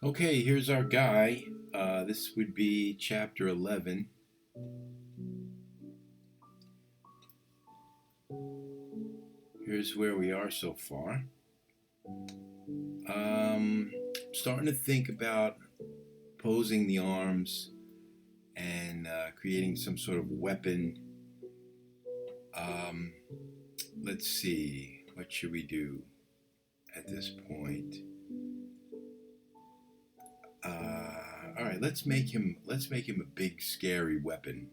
Okay, here's our guy. This would be chapter 11. Here's where we are so far. Starting to think about posing the arms and creating some sort of weapon. Um, let's see, what should we do at this point? All right, let's make him a big scary weapon.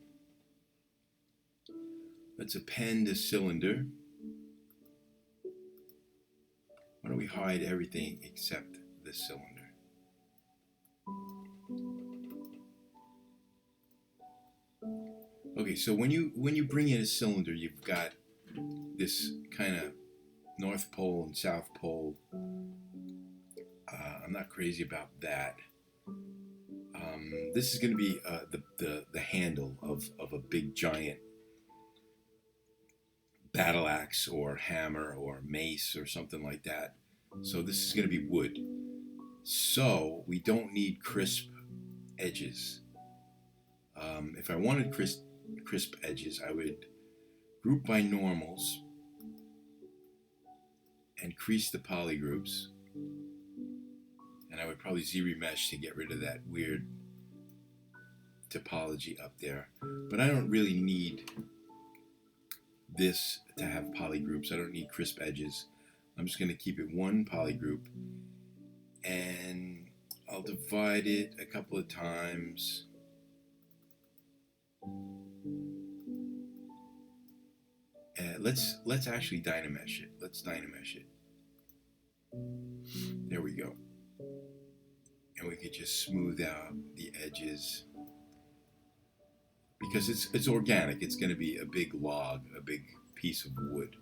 Let's append a cylinder. Why don't we hide everything except the cylinder? Okay, so when you bring in a cylinder, you've got this kind of North Pole and South Pole. I'm not crazy about that. This is going to be the handle of a big giant battle axe or hammer or mace or something like that. So this is going to be wood. So we don't need crisp edges. If I wanted crisp edges, I would group by normals and crease the polygroups. And I would probably Z-remesh to get rid of that weird topology up there. But I don't really need this to have polygroups. I don't need crisp edges. I'm just going to keep it one polygroup, and I'll divide it a couple of times. And let's actually dynamesh it. Let's dynamesh it. There we go. And we could just smooth out the edges because it's organic. It's going to be a big log, a big piece of wood.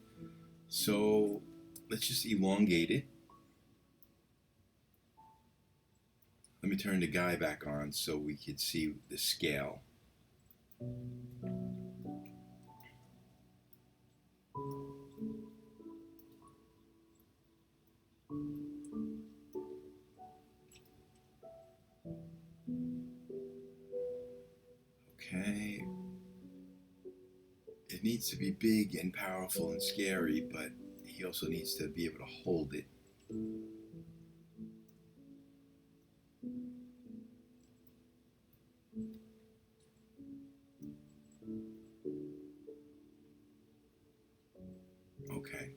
So let's just elongate it. Let me turn the guy back on so we could see the scale. Okay. It needs to be big and powerful and scary, but he also needs to be able to hold it. Okay.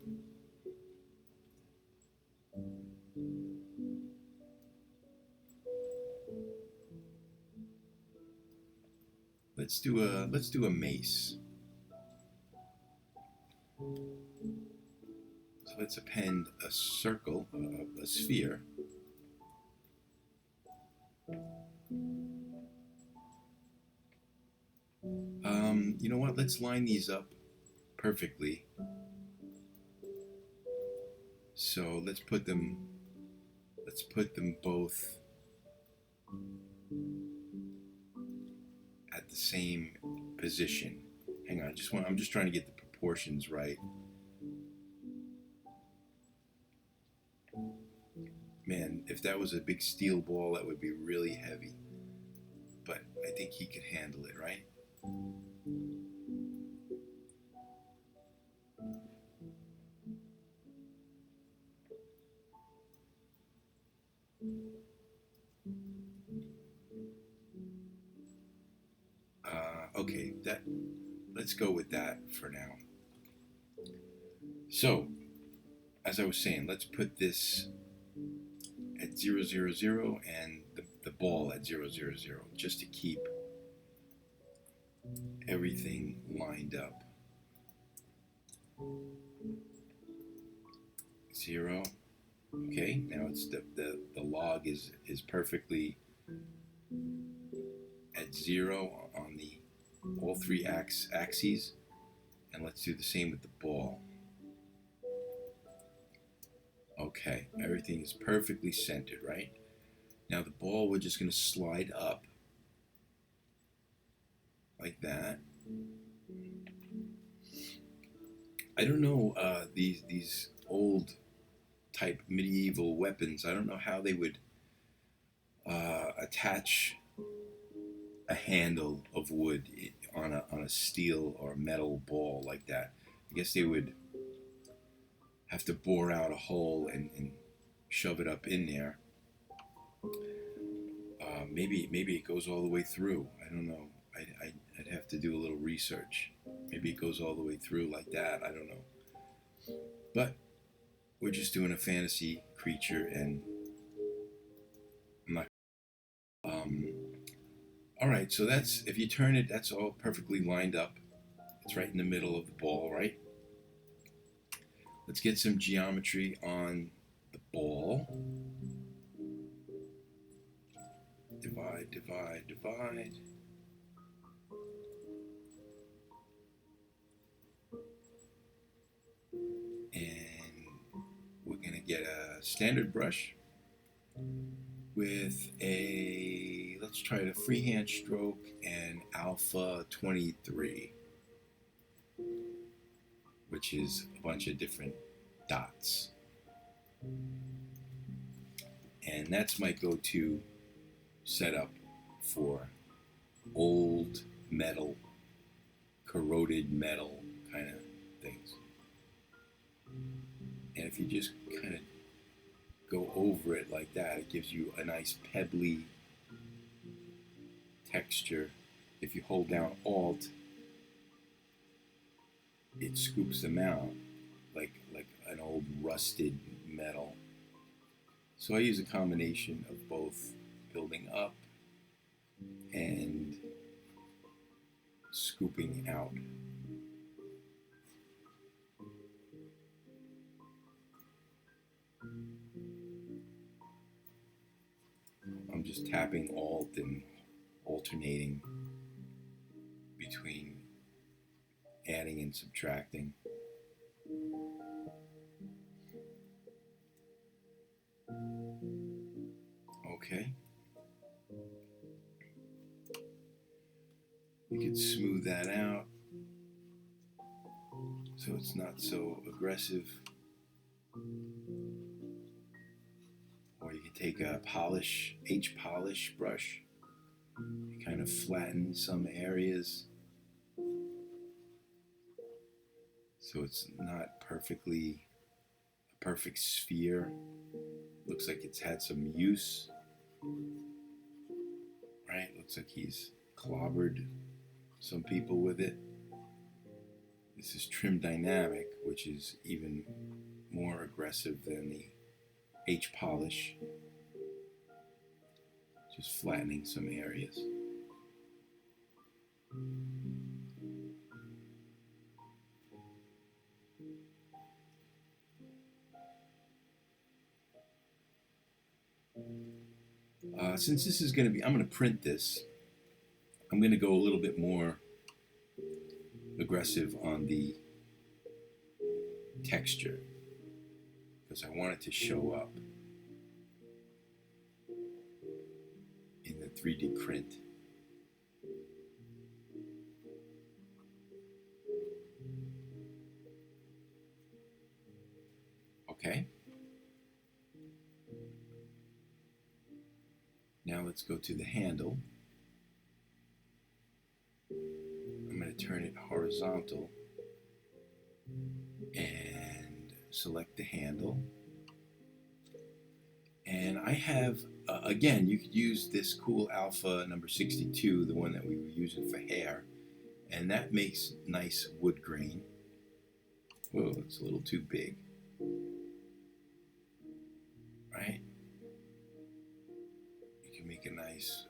Let's do a mace. So let's append a circle, a sphere. You know what? Let's line these up perfectly. So let's put them both at the same position. Hang on, I'm just trying to get the proportions right. Man, if that was a big steel ball, that would be really heavy. But I think he could handle it, right? Okay, let's go with that for now. So, as I was saying, let's put this at 0, 0, 0 and the ball at 0, 0, 0 just to keep everything lined up. 0. Okay, now it's the log is perfectly at 0 on the all three axes, and let's do the same with the ball. Okay, everything is perfectly centered, right? Now the ball, we're just going to slide up like that. I don't know these old type medieval weapons. I don't know how they would attach a handle of wood on a steel or metal ball like that. I guess they would have to bore out a hole and shove it up in there. Maybe it goes all the way through. I don't know. I'd have to do a little research. Maybe it goes all the way through like that. I don't know. But we're just doing a fantasy creature, and I'm not. Um, all right, so that's, if you turn it, that's all perfectly lined up. It's right in the middle of the ball, right? Let's get some geometry on the ball. Divide, divide, divide. And we're going to get a standard brush with a, let's try it, a freehand stroke and alpha 23, which is a bunch of different dots. And that's my go-to setup for old metal, corroded metal kind of things. And if you just kind of go over it like that, it gives you a nice pebbly texture. If you hold down Alt, it scoops them out like an old rusted metal. So I use a combination of both building up and scooping out. I'm just tapping Alt and alternating between adding and subtracting. Okay. You can smooth that out so it's not so aggressive. Or you can take a H polish brush, and kind of flatten some areas so it's not perfectly a perfect sphere. Looks like it's had some use, right? Looks like he's clobbered some people with it. This is trim dynamic, which is even more aggressive than the H polish. Just flattening some areas. Since this is going to be, I'm going to print this, I'm going to go a little bit more aggressive on the texture because I want it to show up in the 3D print. Okay. Now let's go to the handle. I'm going to turn it horizontal and select the handle. And I have, again, you could use this cool alpha number 62, the one that we were using for hair, and that makes nice wood grain. Whoa, it's a little too big. Right? You can make a nice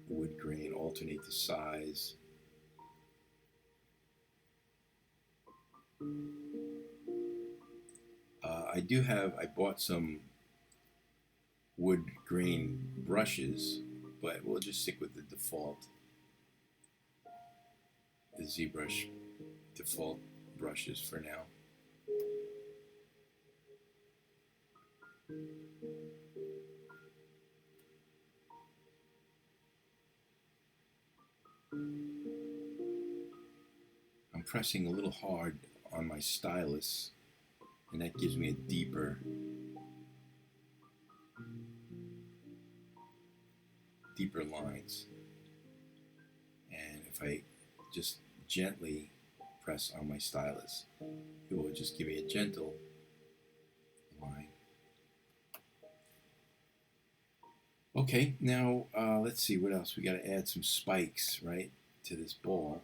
wood grain, alternate the size. I bought some wood grain brushes, but we'll just stick with the default, the Zbrush default brushes for now. I'm pressing a little hard on my stylus, and that gives me a deeper deeper lines. And if I just gently press on my stylus, it will just give me a gentle line. Okay, now let's see what else. We got to add some spikes, right, to this ball.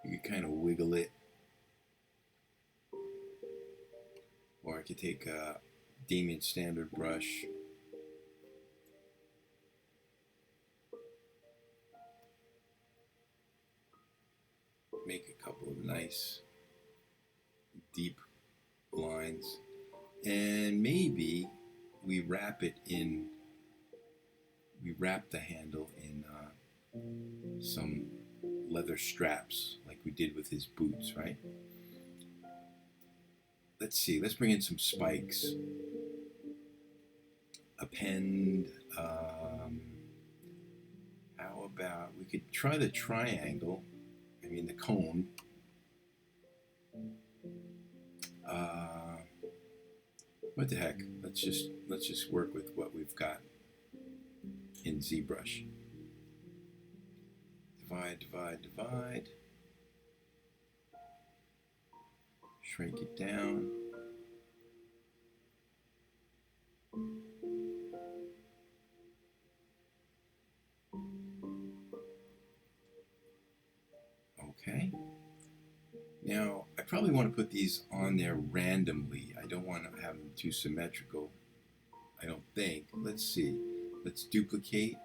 You can kind of wiggle it, or I could take a Damien standard brush. Make a couple of nice deep lines, and maybe we wrap the handle in some leather straps like we did with his boots, right? Let's see, let's bring in some spikes. Append, how about, we could try the triangle, the cone. What the heck? Let's just work with what we've got in ZBrush. Divide, divide, divide. Shrink it down. Okay. Now, I probably want to put these on there randomly. I don't want to have them too symmetrical, I don't think. Let's see. Let's duplicate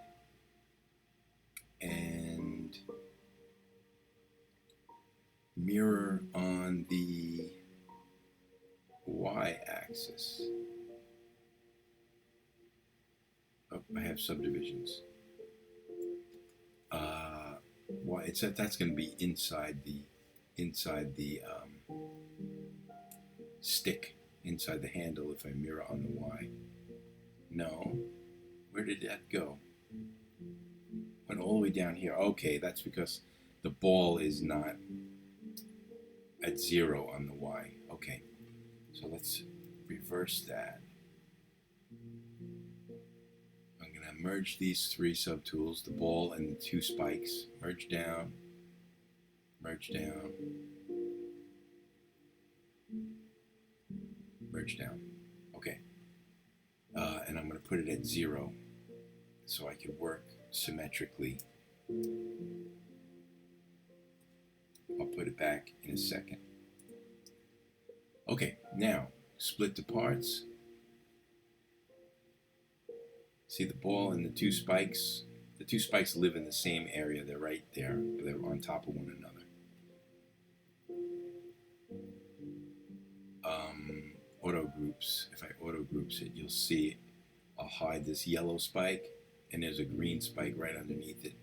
and mirror on the y-axis. Oh, I have subdivisions. That's going to be inside the stick, inside the handle. If I mirror on the Y, no, where did that go? Went all the way down here. Okay, that's because the ball is not at 0 on the Y. Okay, so let's reverse that. I'm going to merge these 3 subtools, the ball and the 2 spikes. Merge down, merge down, merge down. Okay, and I'm going to put it at 0 so I can work symmetrically. I'll put it back in a second. Okay, now split the parts. See the ball and the 2 spikes? The 2 spikes live in the same area. They're right there. They're on top of one another. Auto groups. If I auto groups it, you'll see I'll hide this yellow spike and there's a green spike right underneath it.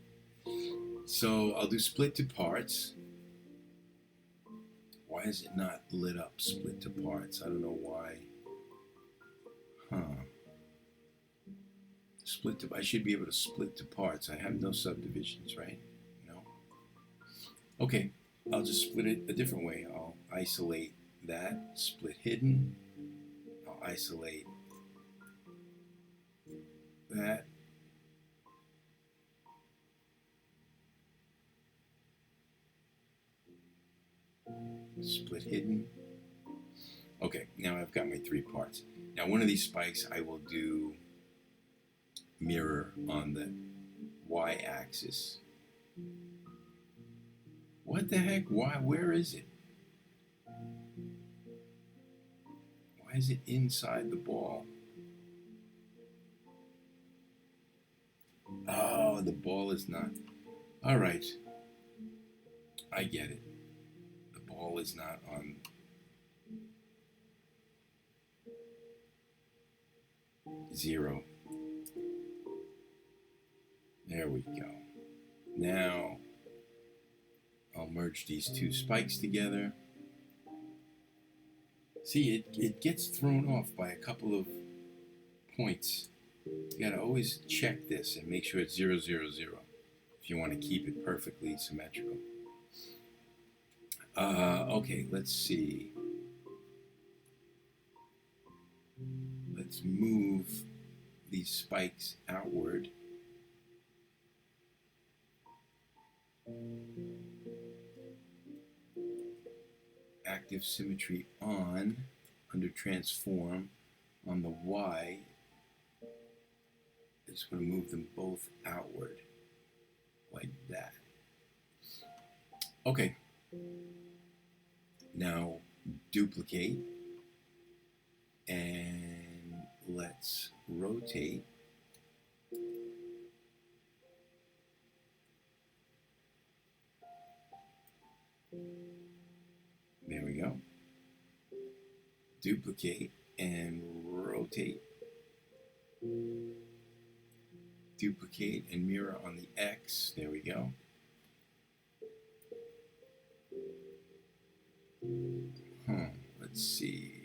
So I'll do split to parts. Why is it not lit up split to parts? I don't know why. I should be able to split to parts. I have no subdivisions, right? No. Okay, I'll just split it a different way. I'll isolate that, split hidden. I'll isolate that. Split hidden. Okay, now I've got my 3 parts. Now one of these spikes I will do mirror on the y-axis. What the heck? Why? Where is it? Why is it inside the ball? Oh, the ball is not. All right. I get it. The ball is not on. Zero. There we go. Now I'll merge these 2 spikes together. See, it gets thrown off by a couple of points. You gotta always check this and make sure it's 0, 0, 0 if you want to keep it perfectly symmetrical. Okay, let's see. let's move these spikes outward. Active symmetry on, under transform, on the Y. I just want to move them both outward, like that. Okay. Now duplicate, and let's rotate. There we go. Duplicate and rotate. Duplicate and mirror on the X. There we go. Let's see.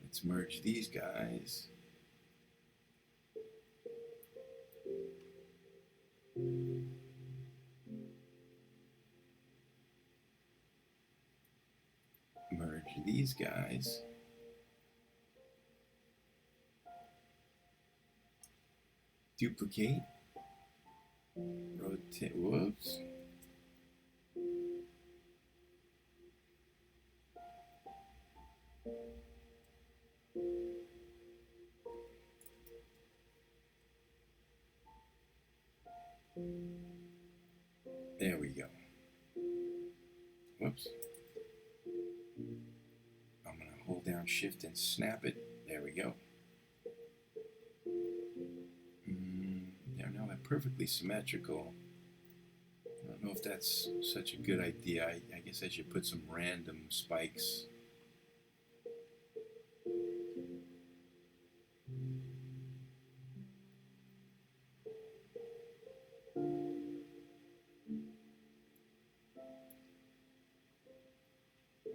Let's merge these guys. Merge these guys. Duplicate. Rotate. Whoops. There we go. Whoops. I'm going to hold down Shift and snap it. There we go. Now they're perfectly symmetrical. I don't know if that's such a good idea. I guess I should put some random spikes.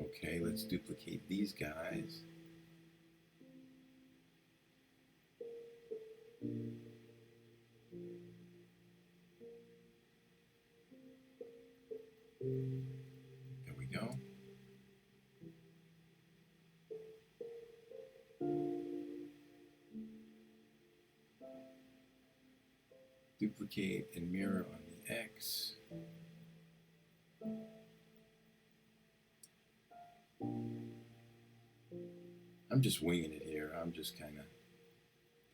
Okay, let's duplicate these guys. There we go. Duplicate and mirror on the X. I'm just winging it here. I'm just kind of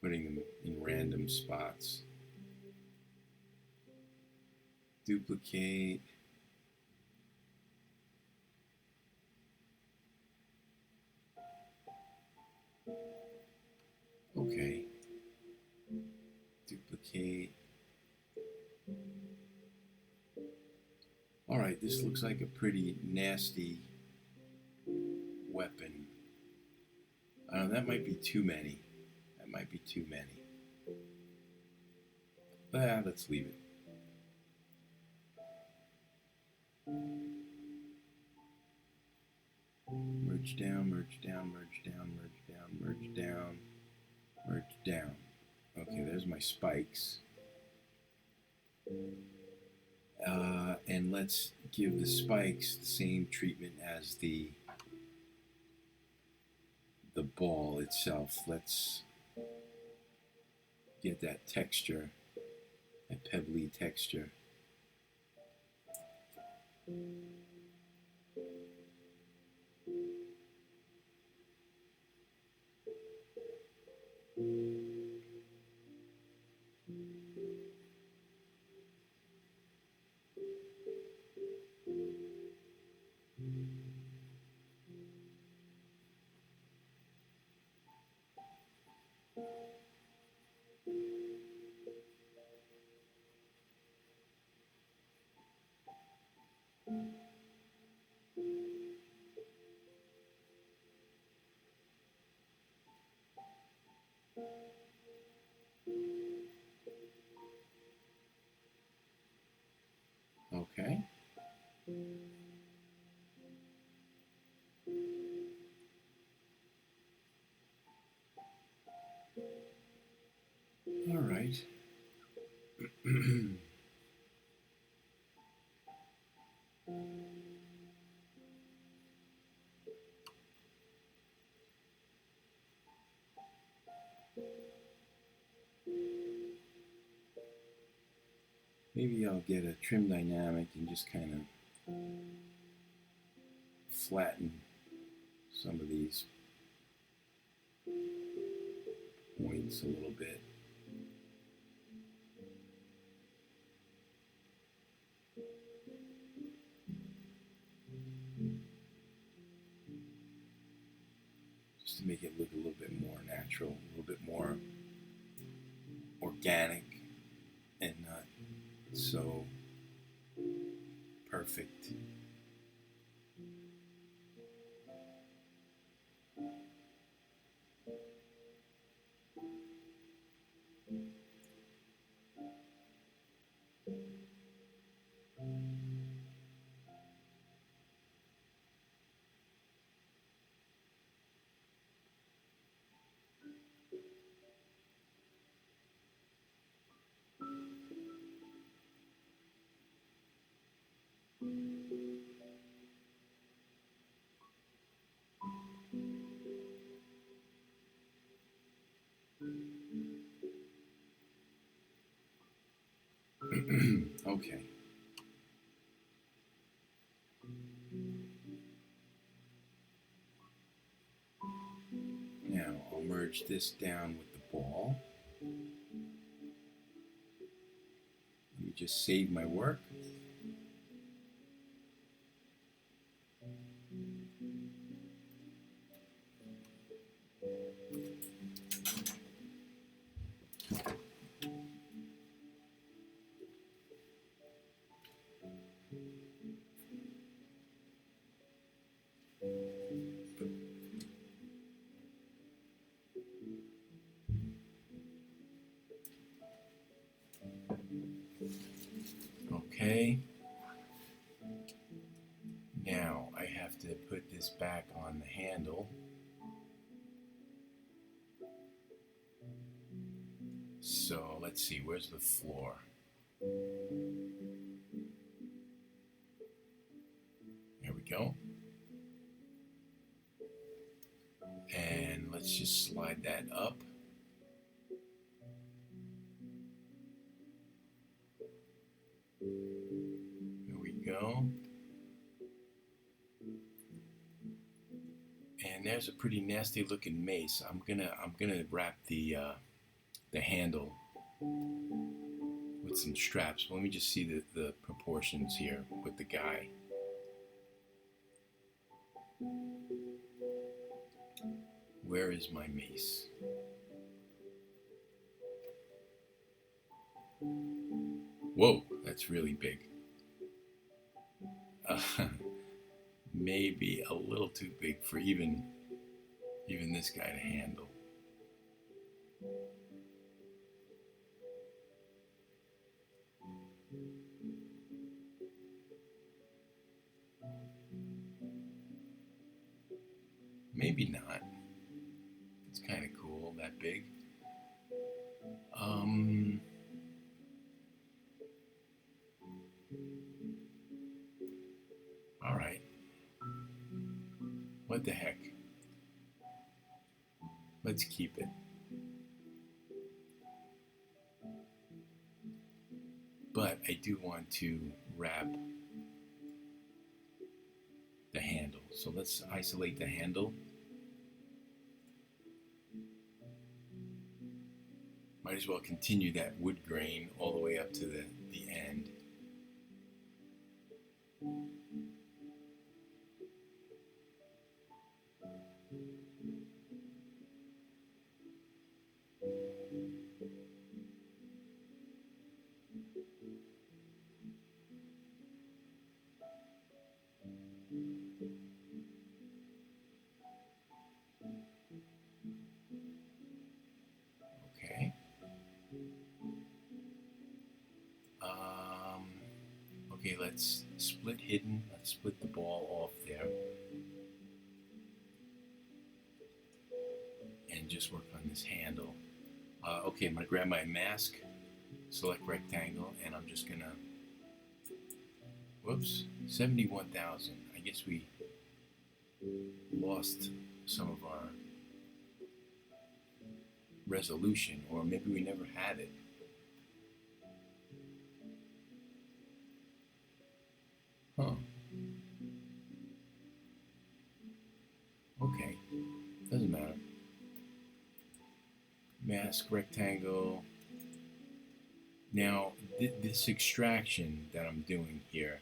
putting them in random spots. Duplicate. Okay. Duplicate. All right, this looks like a pretty nasty weapon. That might be too many. That might be too many. Let's leave it. Merge down, merge down, merge down, merge down, merge down, merge down. Okay, there's my spikes. And let's give the spikes the same treatment as the ball itself. Let's get that texture, that pebbly texture. Okay. All right. Maybe I'll get a trim dynamic and just kind of flatten some of these points a little bit. Just to make it look a little bit more natural, a little bit more organic and not so perfect. Okay. Now I'll merge this down with the ball. Let me just save my work. Okay. Now I have to put this back on the handle. So let's see, where's the floor? There we go. And let's just slide that up. There we go. And there's a pretty nasty looking mace. I'm gonna wrap the handle with some straps. Let me just see the proportions here with the guy. Where is my mace? Whoa, that's really big. Maybe a little too big for even this guy to handle. Maybe not. It's kind of cool, that big. All right. What the heck? Let's keep it. But I do want to wrap the handle. So let's isolate the handle. Might as well continue that wood grain all the way up to the end. Okay. Okay, let's split hidden. Let's split the ball off there. And just work on this handle. Okay, I'm going to grab my mask, select rectangle, and I'm just going to, whoops, 71,000. I guess we lost some of our resolution, or maybe we never had it. mask rectangle. Now, this extraction that I'm doing here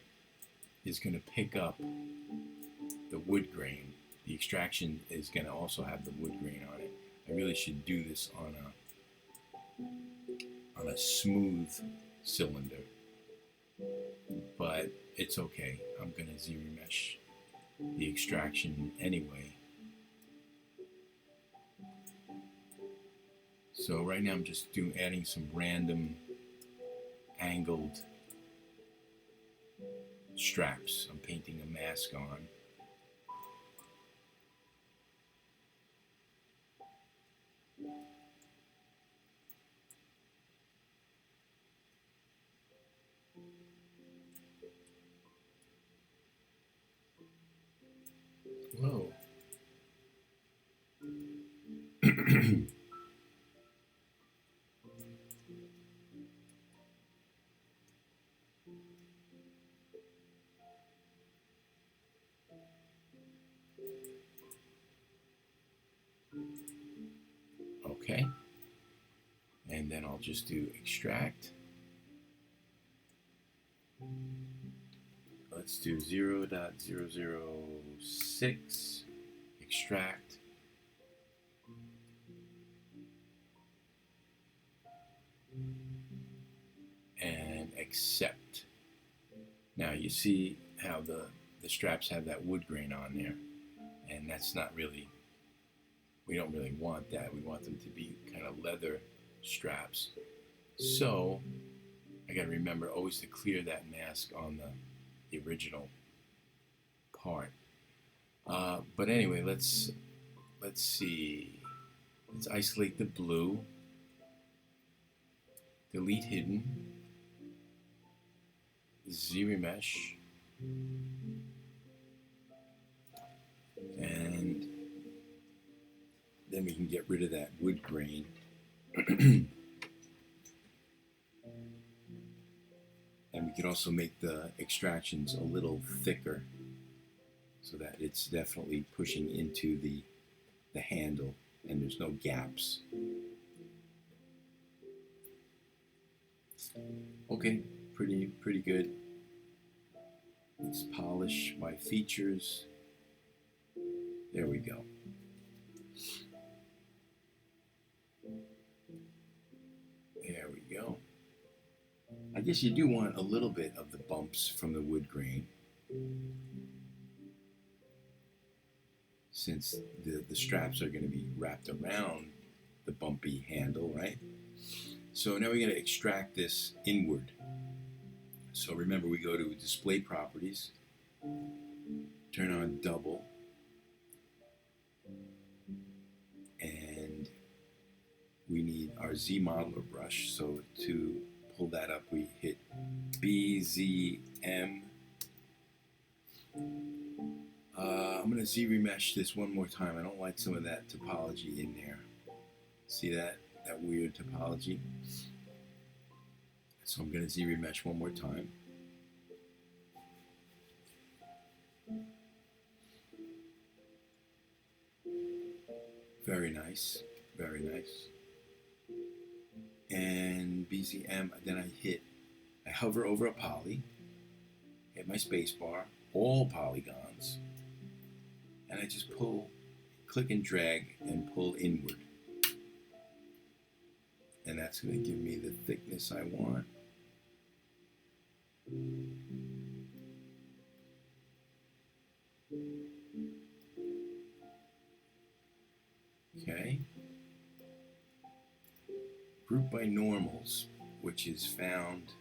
is going to pick up the wood grain. The extraction is going to also have the wood grain on it. I really should do this on a smooth cylinder, but it's okay. I'm going to Z-remesh the extraction anyway. So right now I'm just adding some random angled straps. I'm painting a mask on. Whoa. Okay. And then I'll just do extract. Let's do 0.006 extract. And accept. Now you see how the straps have that wood grain on there, and that's not really, we don't really want that. We want them to be kind of leather straps. So I got to remember always to clear that mask on the original part. But anyway, let's see. Let's isolate the blue. Delete hidden. Z-remesh. And then we can get rid of that wood grain. And we could also make the extractions a little thicker so that it's definitely pushing into the handle and there's no gaps. Okay, pretty good. Let's polish my features. There we go. There we go. I guess you do want a little bit of the bumps from the wood grain, since the straps are going to be wrapped around the bumpy handle, right? So now we're going to extract this inward. So remember, we go to display properties, turn on double, and we need our Z modeler brush. So to pull that up, we hit BZM. I'm going to Z-remesh this one more time. I don't like some of that topology in there. See that weird topology? So I'm going to Z-remesh one more time. Very nice, very nice. And BZM, then I hover over a poly, hit my space bar, all polygons, and I just click and drag and pull inward. And that's going to give me the thickness I want. Okay. Group by normals, which is found.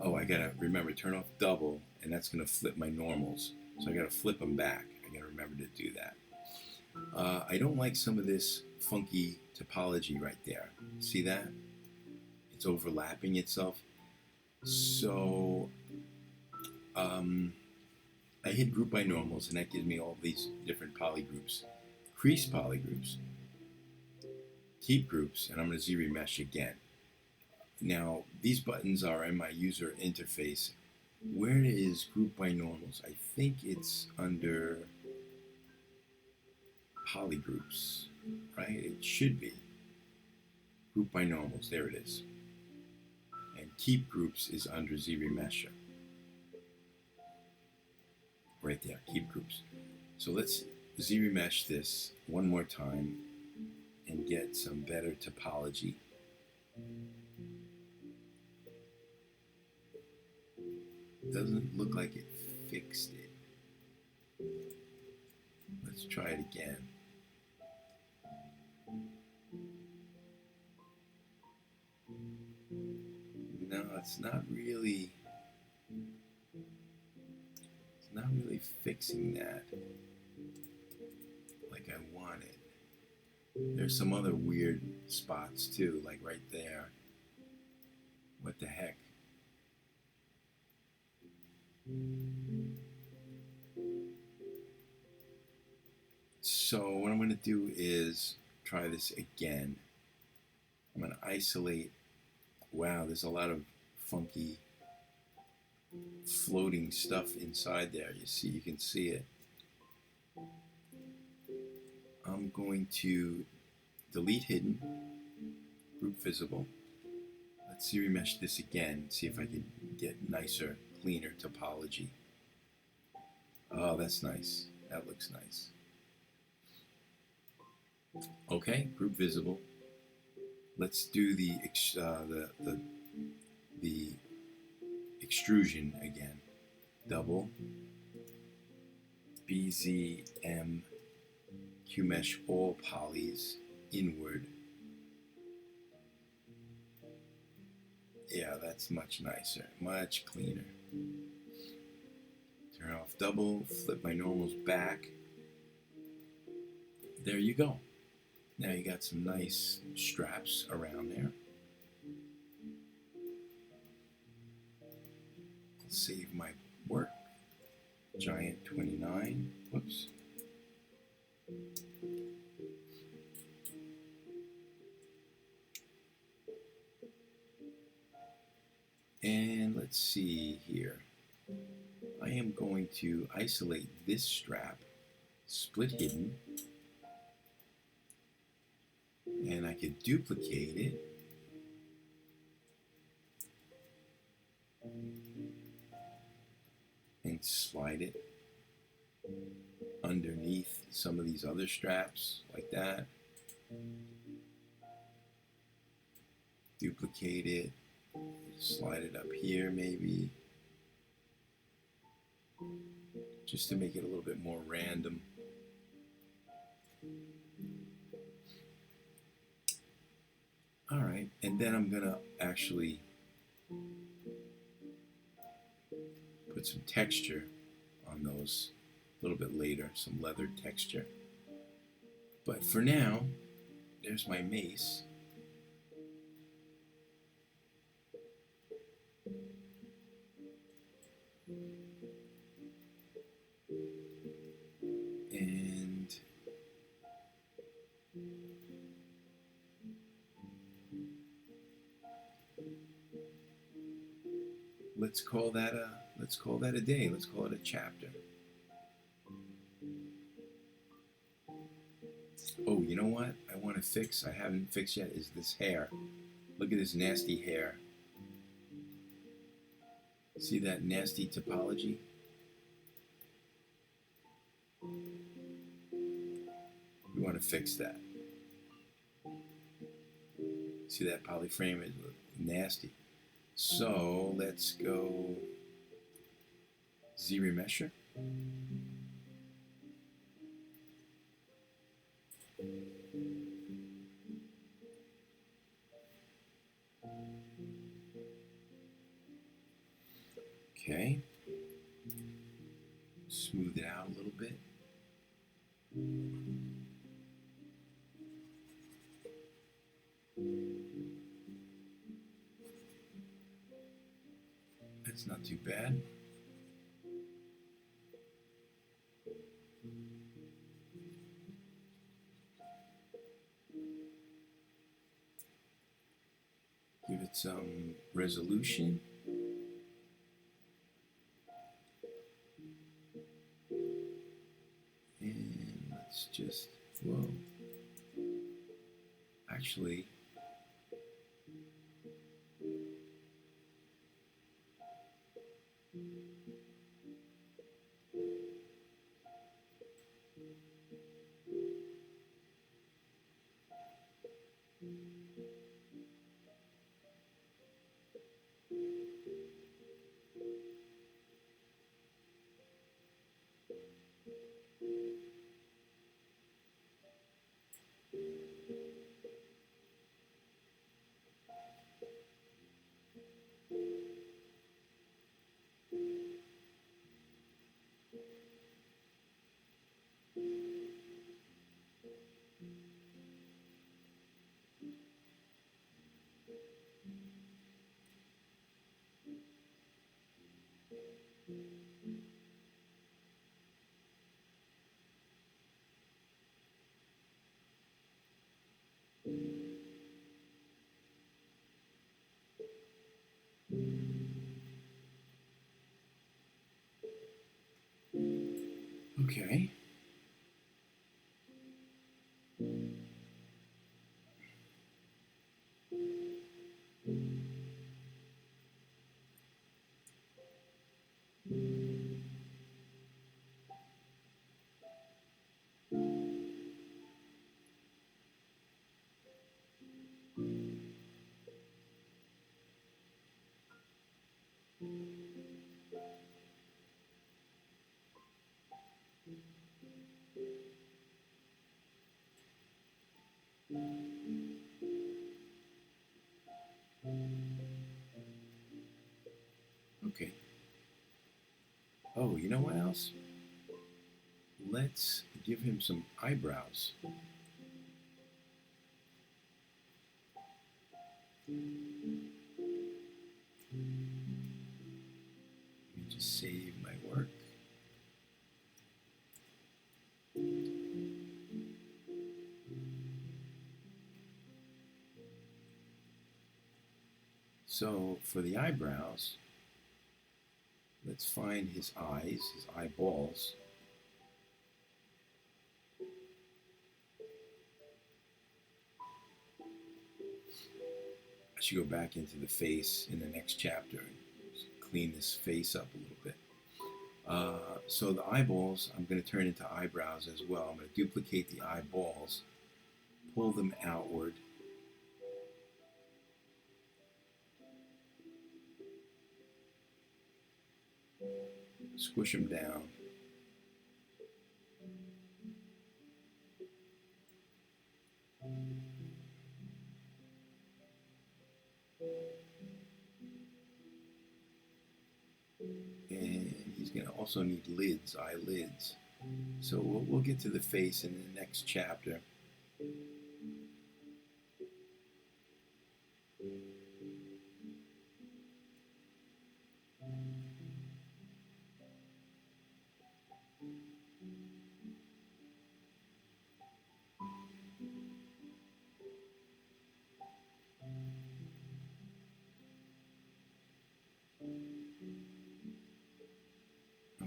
Oh, I gotta remember, turn off double, and that's gonna flip my normals. So I gotta flip them back. I gotta remember to do that. I don't like some of this funky topology right there. See that? It's overlapping itself. So I hit group by normals, and that gives me all these different polygroups. Crease polygroups. Keep groups, and I'm going to Z-remesh again. Now, these buttons are in my user interface. Where is group by normals? I think it's under polygroups. right? It should be. Group by normals, there it is. And keep groups is under ZRemesher. Right there, keep groups. So let's ZRemesh this one more time and get some better topology. Doesn't look like it fixed it. Let's try it again. No, it's not really fixing that like I wanted. There's some other weird spots too, like right there. What the heck? So what I'm going to do is try this again. I'm going to isolate. Wow, there's a lot of funky floating stuff inside there. You can see it. I'm going to delete hidden, group visible. Let's remesh this again, see if I can get nicer, cleaner topology. Oh, that's nice. That looks nice. Okay, group visible. Let's do the extrusion again. Double BZM QMesh all polys inward. Yeah, that's much nicer, much cleaner. Turn off double, flip my normals back. There you go. Now you got some nice straps around there. I'll save my work. Giant 29. Whoops. And let's see here. I am going to isolate this strap, split hidden, and I could duplicate it. And slide it underneath some of these other straps, like that. Duplicate it, slide it up here maybe, just to make it a little bit more random. All right, and then I'm gonna actually put some texture on those a little bit later, some leather texture. But for now, there's my mace. And let's call that a day. Let's call it a chapter. Oh, you know what I want to fix, I haven't fixed yet, is this hair. Look at this nasty hair. See that nasty topology? We want to fix that. See that polyframe is nasty. So let's go ZRemesher. Okay. Smooth it out a little bit. That's not too bad. Give it some resolution. And let's just, whoa. actually okay. Okay. Oh, you know what else? Let's give him some eyebrows. Let me just save my work. So for the eyebrows, let's find his eyes, his eyeballs. I should go back into the face in the next chapter and clean this face up a little bit. So the eyeballs, I'm going to turn into eyebrows as well. I'm going to duplicate the eyeballs, pull them outward. Squish them down. And he's going to also need lids, eyelids. So we'll get to the face in the next chapter.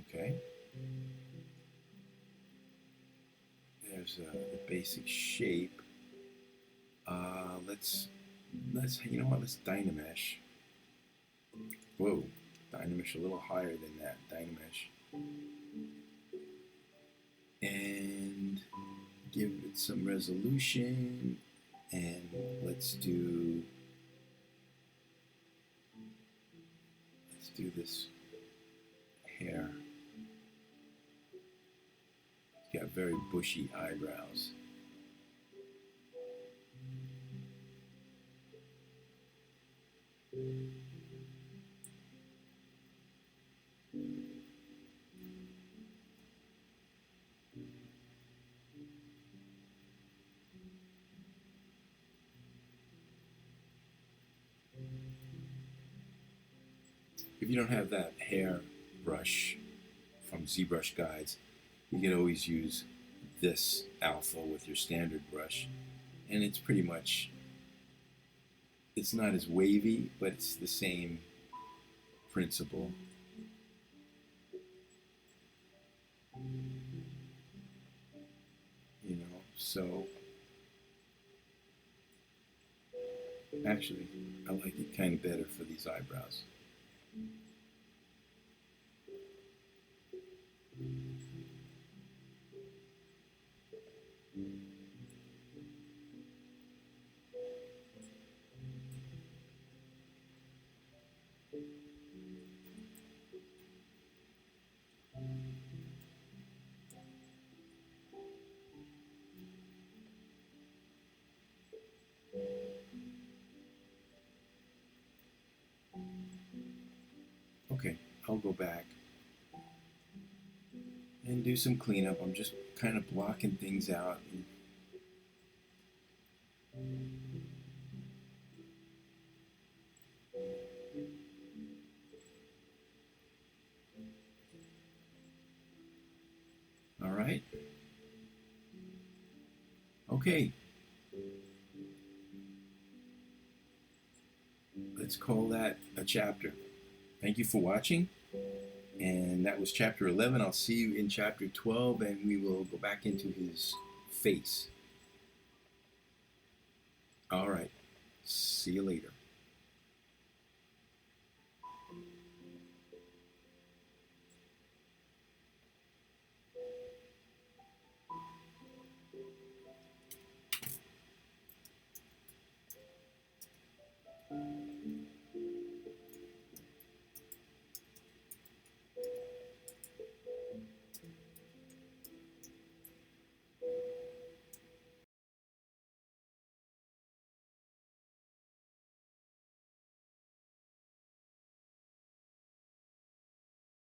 Okay. There's the basic shape. Let's you know what? Let's Dynamesh. Whoa, Dynamesh a little higher than that. Dynamesh, and give it some resolution. And let's do this hair. He's got very bushy eyebrows. If you don't have that hair brush from Zbrush guides, you can always use this alpha with your standard brush, and it's pretty much, it's not as wavy, but it's the same principle. You know, so Actually, I like it kind of better for these eyebrows. Okay, I'll go back and do some cleanup. I'm just kind of blocking things out. All right. Okay. Let's call that a chapter. Thank you for watching. And that was chapter 11. I'll see you in chapter 12, and we will go back into his face. All right. See you later.